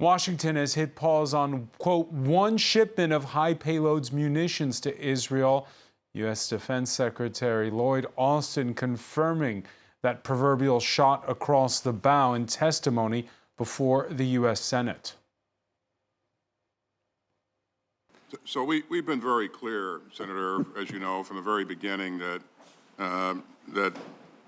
Washington has hit pause on, quote, one shipment of high payloads munitions to Israel. U.S. Defense Secretary Lloyd Austin confirming that proverbial shot across the bow in testimony before the U.S. Senate. So we've been very clear, Senator, as you know, from the very beginning that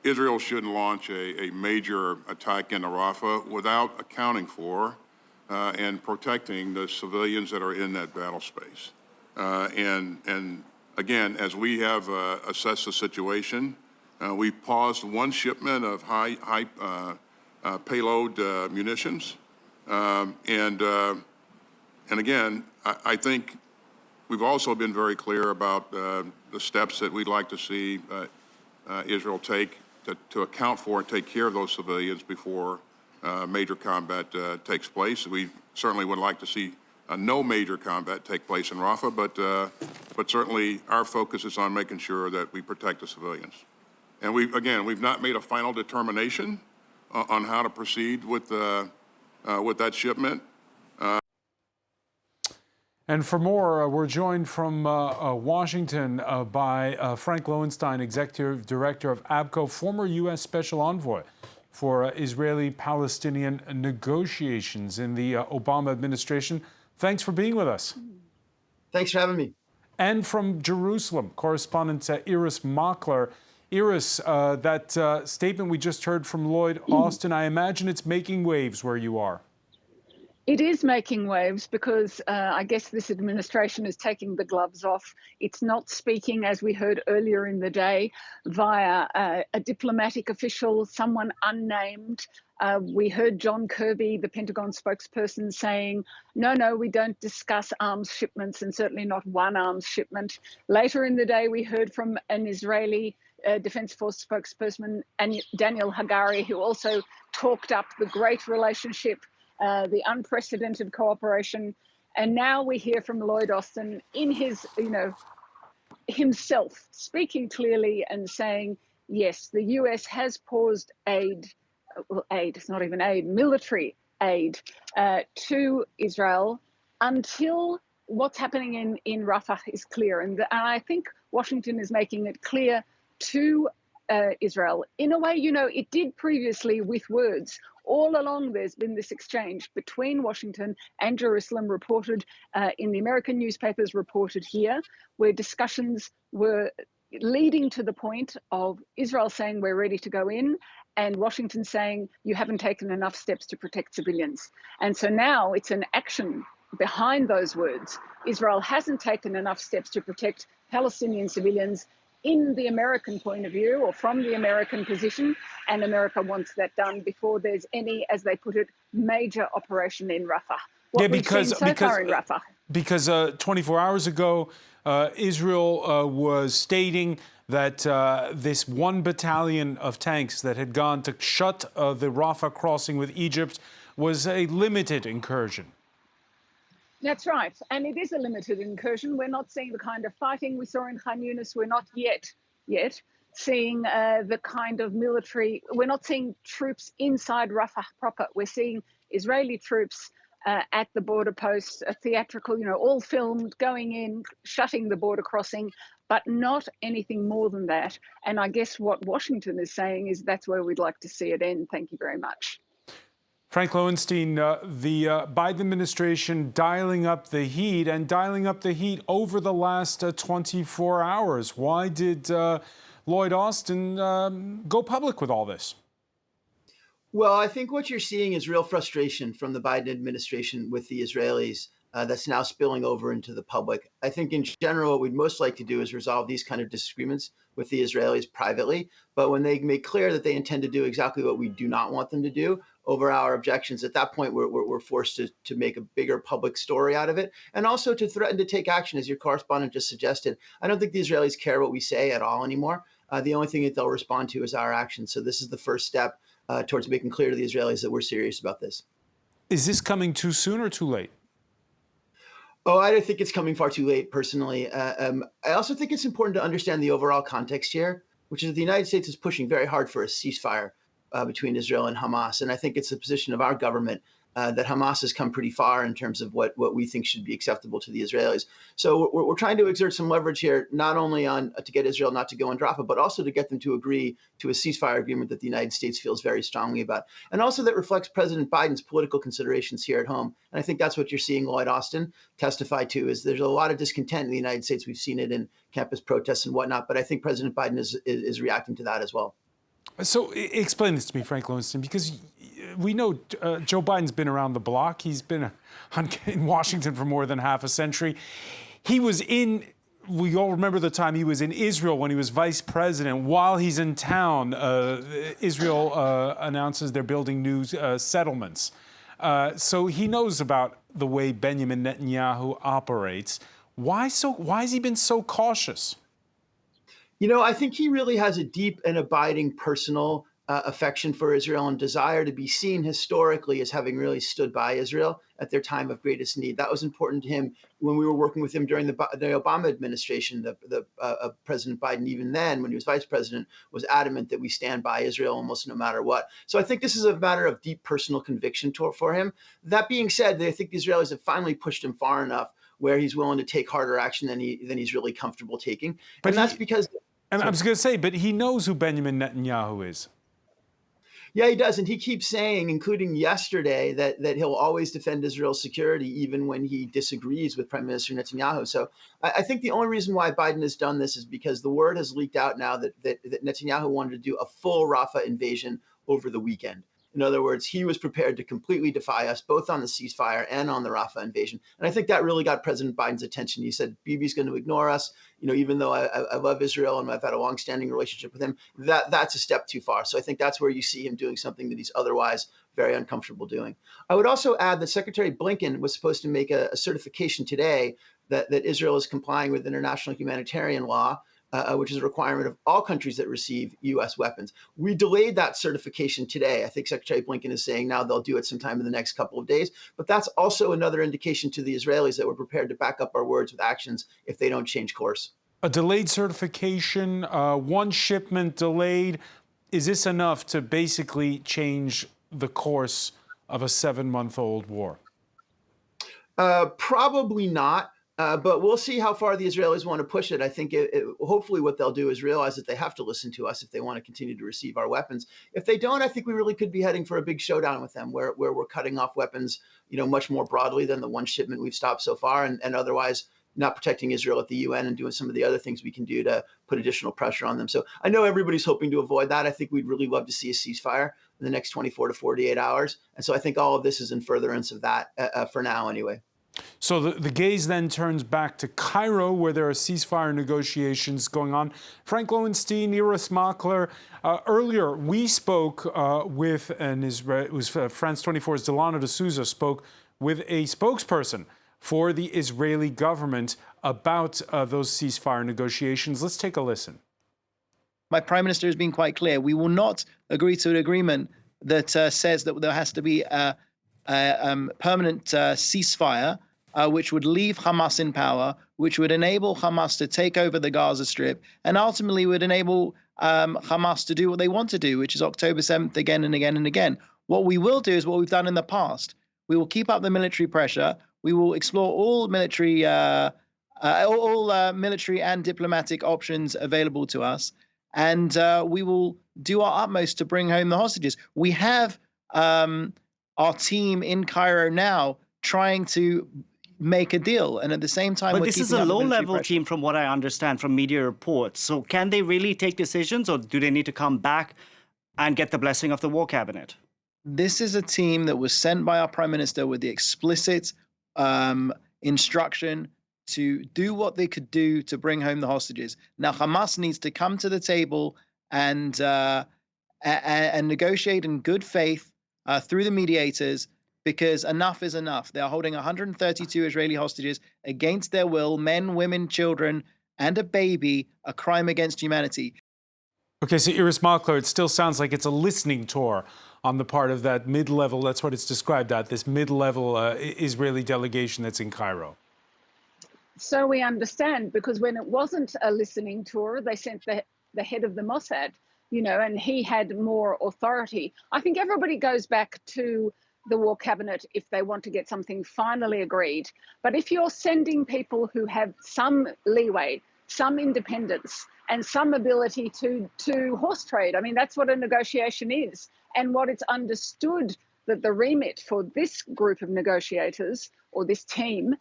Israel shouldn't launch a major attack into Rafah without accounting for and protecting the civilians that are in that battle space. And again, as we have assessed the situation, we've paused one shipment of high payload munitions. And again, I think we've also been very clear about the steps that we'd like to see Israel take to account for and take care of those civilians before major combat takes place. We certainly would like to see no major combat take place in Rafah, but certainly our focus is on making sure that we protect the civilians. And we've not made a final determination on how to proceed with that shipment. And for more, we're joined from Washington by Frank Lowenstein, Executive Director of ABCO, former US Special Envoy for Israeli-Palestinian negotiations in the Obama administration. Thanks for being with us. Thanks for having me. And from Jerusalem, correspondent Irris Makler. Irris, that statement we just heard from Lloyd Austin, I imagine it's making waves where you are. It is making waves because I guess this administration is taking the gloves off. It's not speaking, as we heard earlier in the day, via a diplomatic official, someone unnamed. We heard John Kirby, the Pentagon spokesperson, saying, no, we don't discuss arms shipments, and certainly not one arms shipment. Later in the day, we heard from an Israeli Defense Force spokesperson, Daniel Hagari, who also talked up the great relationship, the unprecedented cooperation. And now we hear from Lloyd Austin in his, himself speaking clearly and saying, yes, the US has paused it's not even aid, military aid to Israel until what's happening in Rafah is clear. And I think Washington is making it clear to Israel. In a way, it did previously with words. All along, there's been this exchange between Washington and Jerusalem, reported in the American newspapers, reported here, where discussions were leading to the point of Israel saying we're ready to go in, and Washington saying you haven't taken enough steps to protect civilians. And so now it's an action behind those words. Israel hasn't taken enough steps to protect Palestinian civilians in the American point of view, or from the American position, and America wants that done before there's any, as they put it, major operation in Rafah. Because 24 hours ago, Israel was stating that this one battalion of tanks that had gone to shut the Rafah crossing with Egypt was a limited incursion. That's right. And it is a limited incursion. We're not seeing the kind of fighting we saw in Khan Yunis. We're not yet seeing the kind of military. We're not seeing troops inside Rafah proper. We're seeing Israeli troops at the border posts, theatrical, all filmed, going in, shutting the border crossing, but not anything more than that. And I guess what Washington is saying is that's where we'd like to see it end. Thank you very much. Frank Lowenstein, the Biden administration dialing up the heat over the last 24 hours. Why did Lloyd Austin go public with all this? Well, I think what you're seeing is real frustration from the Biden administration with the Israelis that's now spilling over into the public. I think in general, what we'd most like to do is resolve these kind of disagreements with the Israelis privately. But when they make clear that they intend to do exactly what we do not want them to do over our objections, at that point, we're forced to make a bigger public story out of it, and also to threaten to take action, as your correspondent just suggested. I don't think the Israelis care what we say at all anymore. The only thing that they'll respond to is our actions. So this is the first step towards making clear to the Israelis that we're serious about this. Is this coming too soon or too late? Oh, I don't think it's coming far too late, personally. I also think it's important to understand the overall context here, which is that the United States is pushing very hard for a ceasefire between Israel and Hamas. And I think it's the position of our government that Hamas has come pretty far in terms of what we think should be acceptable to the Israelis. So we're trying to exert some leverage here, not only on to get Israel not to go in Rafah, but also to get them to agree to a ceasefire agreement that the United States feels very strongly about, and also that reflects President Biden's political considerations here at home. And I think that's what you're seeing Lloyd Austin testify to. Is there's a lot of discontent in the United States. We've seen it in campus protests and whatnot, but I think President Biden is reacting to that as well. So explain this to me, Frank Lowenstein, because we know Joe Biden's been around the block. He's been in Washington for more than half a century. He was we all remember the time he was in Israel when he was vice president. While he's in town, Israel announces they're building new settlements. So he knows about the way Benjamin Netanyahu operates. Why has he been so cautious? You know, I think he really has a deep and abiding personal affection for Israel and desire to be seen historically as having really stood by Israel at their time of greatest need. That was important to him when we were working with him during the Obama administration. President Biden, even then, when he was vice president, was adamant that we stand by Israel almost no matter what. So I think this is a matter of deep personal conviction for him. That being said, I think the Israelis have finally pushed him far enough where he's willing to take harder action than he's really comfortable taking. And that's because... And I was going to say, but he knows who Benjamin Netanyahu is. Yeah, he does. And he keeps saying, including yesterday, that he'll always defend Israel's security, even when he disagrees with Prime Minister Netanyahu. So I think the only reason why Biden has done this is because the word has leaked out now that Netanyahu wanted to do a full Rafah invasion over the weekend. In other words, he was prepared to completely defy us, both on the ceasefire and on the Rafah invasion. And I think that really got President Biden's attention. He said, Bibi's going to ignore us. You know, even though I love Israel and I've had a longstanding relationship with him, that's a step too far. So I think that's where you see him doing something that he's otherwise very uncomfortable doing. I would also add that Secretary Blinken was supposed to make a certification today that Israel is complying with international humanitarian law, which is a requirement of all countries that receive U.S. weapons. We delayed that certification today. I think Secretary Blinken is saying now they'll do it sometime in the next couple of days. But that's also another indication to the Israelis that we're prepared to back up our words with actions if they don't change course. A delayed certification, one shipment delayed. Is this enough to basically change the course of a 7-month-old war? Probably not. But we'll see how far the Israelis want to push it. I think hopefully what they'll do is realize that they have to listen to us if they want to continue to receive our weapons. If they don't, I think we really could be heading for a big showdown with them where we're cutting off weapons, you know, much more broadly than the one shipment we've stopped so far, and otherwise not protecting Israel at the UN and doing some of the other things we can do to put additional pressure on them. So I know everybody's hoping to avoid that. I think we'd really love to see a ceasefire in the next 24 to 48 hours. And so I think all of this is in furtherance of that for now anyway. So the gaze then turns back to Cairo, where there are ceasefire negotiations going on. Frank Lowenstein, Irris Makler. Earlier, we spoke with it was France 24's Delano de Souza spoke with a spokesperson for the Israeli government about those ceasefire negotiations. Let's take a listen. My Prime Minister has been quite clear. We will not agree to an agreement that says that there has to be a permanent ceasefire, which would leave Hamas in power, which would enable Hamas to take over the Gaza Strip, and ultimately would enable Hamas to do what they want to do, which is October 7th again and again and again. What we will do is what we've done in the past. We will keep up the military pressure. We will explore all military, military and diplomatic options available to us, and we will do our utmost to bring home the hostages. We have our team in Cairo now trying to make a deal, and at the same time, but this is a low-level team, from what I understand from media reports. So can they really take decisions, or do they need to come back and get the blessing of the war cabinet? This is a team that was sent by our Prime Minister with the explicit instruction to do what they could do to bring home the hostages. Now, Hamas needs to come to the table and negotiate in good faith through the mediators, because enough is enough. They are holding 132 Israeli hostages against their will, men, women, children, and a baby, a crime against humanity. Okay, so Irris Makler, it still sounds like it's a listening tour on the part of that mid-level, that's what it's described at, this mid-level Israeli delegation that's in Cairo. So we understand, because when it wasn't a listening tour, they sent the head of the Mossad, you know, and he had more authority. I think everybody goes back to the war cabinet if they want to get something finally agreed. But if you're sending people who have some leeway, some independence, and some ability to horse trade, I mean, that's what a negotiation is. And what it's understood that the remit for this group of negotiators or this team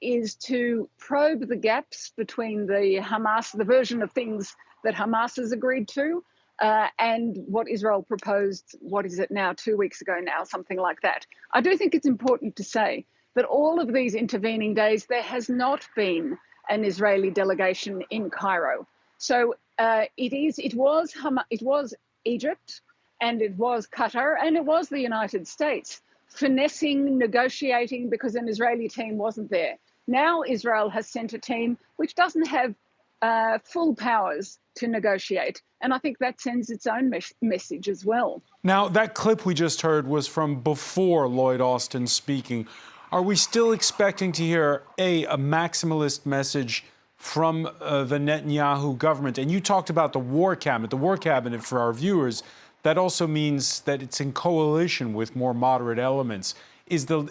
is to probe the gaps between the Hamas, the version of things that Hamas has agreed to, and what Israel proposed, what is it now, 2 weeks ago now, something like that. I do think it's important to say that all of these intervening days, there has not been an Israeli delegation in Cairo. So it was Egypt, and it was Qatar, and it was the United States finessing, negotiating, because an Israeli team wasn't there. Now Israel has sent a team which doesn't have full powers to negotiate. And I think that sends its own message as well. Now, that clip we just heard was from before Lloyd Austin speaking. Are we still expecting to hear, a maximalist message from the Netanyahu government? And you talked about the war cabinet. The war cabinet, for our viewers, that also means that it's in coalition with more moderate elements. Is the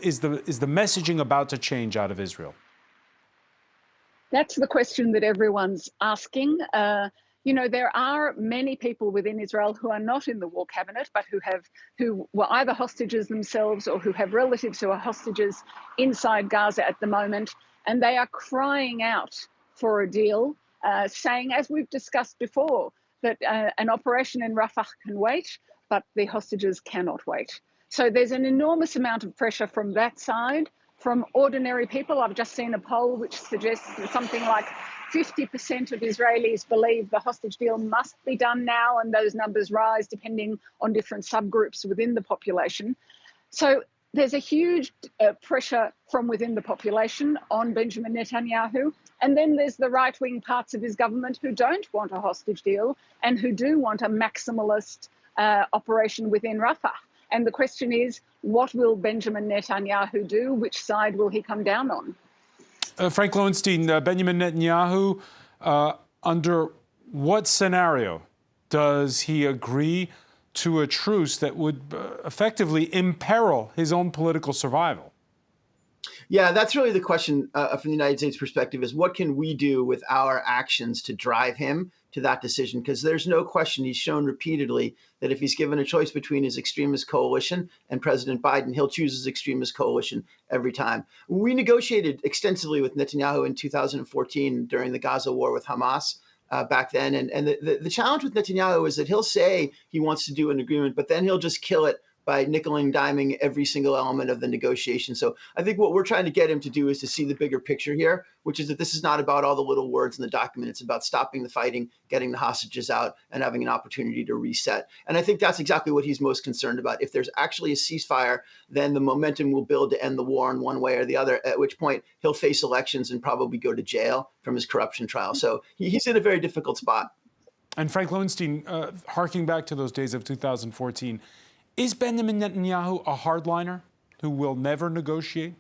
messaging about to change out of Israel? That's the question that everyone's asking. There are many people within Israel who are not in the war cabinet, but who were either hostages themselves or who have relatives who are hostages inside Gaza at the moment, and they are crying out for a deal, saying, as we've discussed before, that an operation in Rafah can wait, but the hostages cannot wait. So there's an enormous amount of pressure from that side, from ordinary people. I've just seen a poll which suggests that something like 50% of Israelis believe the hostage deal must be done now, and those numbers rise depending on different subgroups within the population. So there's a huge pressure from within the population on Benjamin Netanyahu. And then there's the right-wing parts of his government who don't want a hostage deal and who do want a maximalist operation within Rafah. And the question is, what will Benjamin Netanyahu do? Which side will he come down on? Frank Lowenstein, Benjamin Netanyahu, under what scenario does he agree to a truce that would effectively imperil his own political survival? Yeah, that's really the question from the United States perspective, is what can we do with our actions to drive him to that decision? Because there's no question, he's shown repeatedly that if he's given a choice between his extremist coalition and President Biden, he'll choose his extremist coalition every time. We negotiated extensively with Netanyahu in 2014 during the Gaza war with Hamas. Back then. And the challenge with Netanyahu is that he'll say he wants to do an agreement, but then he'll just kill it by nickel and diming every single element of the negotiation. So I think what we're trying to get him to do is to see the bigger picture here, which is that this is not about all the little words in the document. It's about stopping the fighting, getting the hostages out, and having an opportunity to reset. And I think that's exactly what he's most concerned about. If there's actually a ceasefire, then the momentum will build to end the war in one way or the other, at which point he'll face elections and probably go to jail from his corruption trial. So he's in a very difficult spot. And Frank Lowenstein, harking back to those days of 2014, is Benjamin Netanyahu a hardliner who will never negotiate?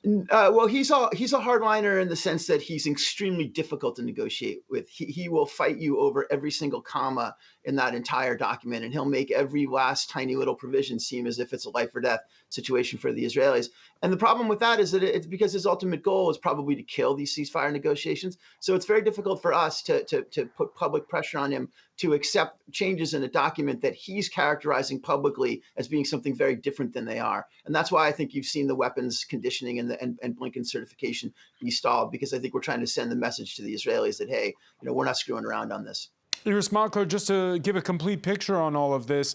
Well, he's a hardliner in the sense that he's extremely difficult to negotiate with. He will fight you over every single comma in that entire document, and he'll make every last tiny little provision seem as if it's a life or death situation for the Israelis. And the problem with that is that it's because his ultimate goal is probably to kill these ceasefire negotiations. So it's very difficult for us to put public pressure on him to accept changes in a document that he's characterizing publicly as being something very different than they are. And that's why I think you've seen the weapons conditioning and Blinken certification be stalled, because I think we're trying to send the message to the Israelis that, hey, we're not screwing around on this. Irris Makler, just to give a complete picture on all of this,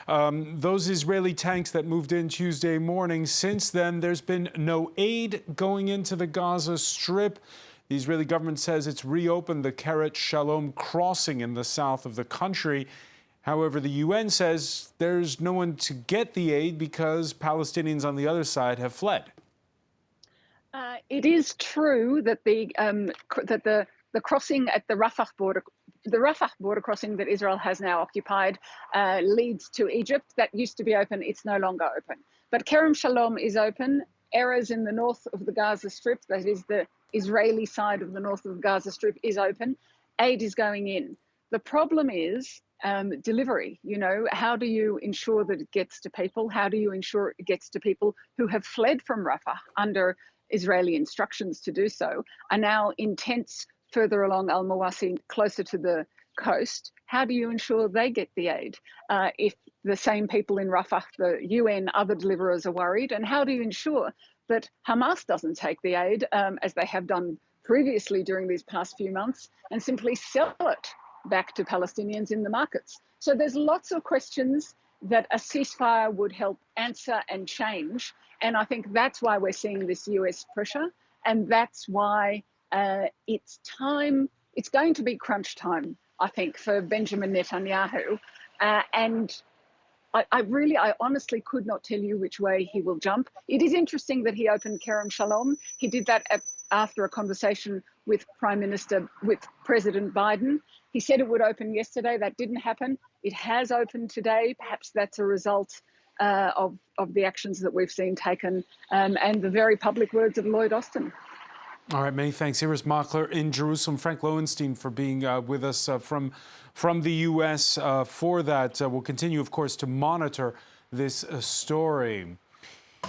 those Israeli tanks that moved in Tuesday morning, since then there's been no aid going into the Gaza Strip. The Israeli government says it's reopened the Keret Shalom crossing in the south of the country. However, the UN says there's no one to get the aid because Palestinians on the other side have fled. It is true that the crossing at the Rafah border crossing that Israel has now occupied leads to Egypt. That used to be open. It's no longer open. But Kerem Shalom is open. Erez in the north of the Gaza Strip, that is the Israeli side of the north of the Gaza Strip, is open. Aid is going in. The problem is delivery. You know, how do you ensure that it gets to people? How do you ensure it gets to people who have fled from Rafah under Israeli instructions to do so, are now in tents further along Al Mawasi, closer to the coast? How do you ensure they get the aid if the same people in Rafah, the UN, other deliverers are worried? And how do you ensure that Hamas doesn't take the aid, as they have done previously during these past few months, and simply sell it back to Palestinians in the markets? So there's lots of questions that a ceasefire would help answer and change. And I think that's why we're seeing this US pressure. And that's why it's going to be crunch time, I think, for Benjamin Netanyahu. And I honestly could not tell you which way he will jump. It is interesting that he opened Kerem Shalom. He did that after a conversation with President Biden. He said it would open yesterday. That didn't happen. It has opened today. Perhaps that's a result of the actions that we've seen taken and the very public words of Lloyd Austin. All right, many thanks. Irris Makler in Jerusalem. Frank Lowenstein for being with us from the U.S. For that. We'll continue, of course, to monitor this story.